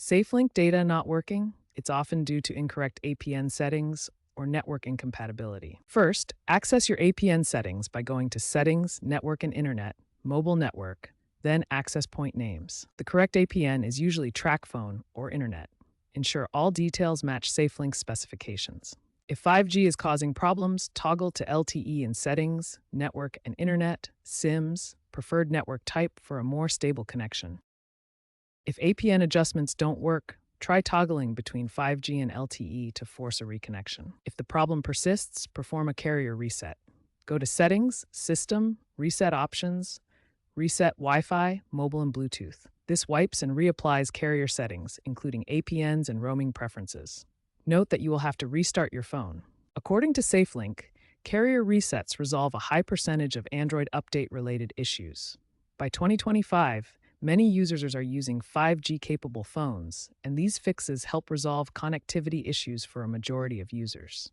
SafeLink data not working? It's often due to incorrect APN settings or network incompatibility. First, access your APN settings by going to Settings, Network and Internet, Mobile Network, then Access Point Names. The correct APN is usually TracFone or Internet. Ensure all details match SafeLink specifications. If 5G is causing problems, toggle to LTE in Settings, Network and Internet, SIMs, preferred network type for a more stable connection. If APN adjustments don't work, try toggling between 5G and LTE to force a reconnection. If the problem persists, perform a carrier reset. Go to Settings, System, Reset Options, Reset Wi-Fi, Mobile and Bluetooth. This wipes and reapplies carrier settings, including APNs and roaming preferences. Note that you will have to restart your phone. According to SafeLink, carrier resets resolve a high percentage of Android update-related issues. By 2025, many users are using 5G-capable phones, and these fixes help resolve connectivity issues for a majority of users.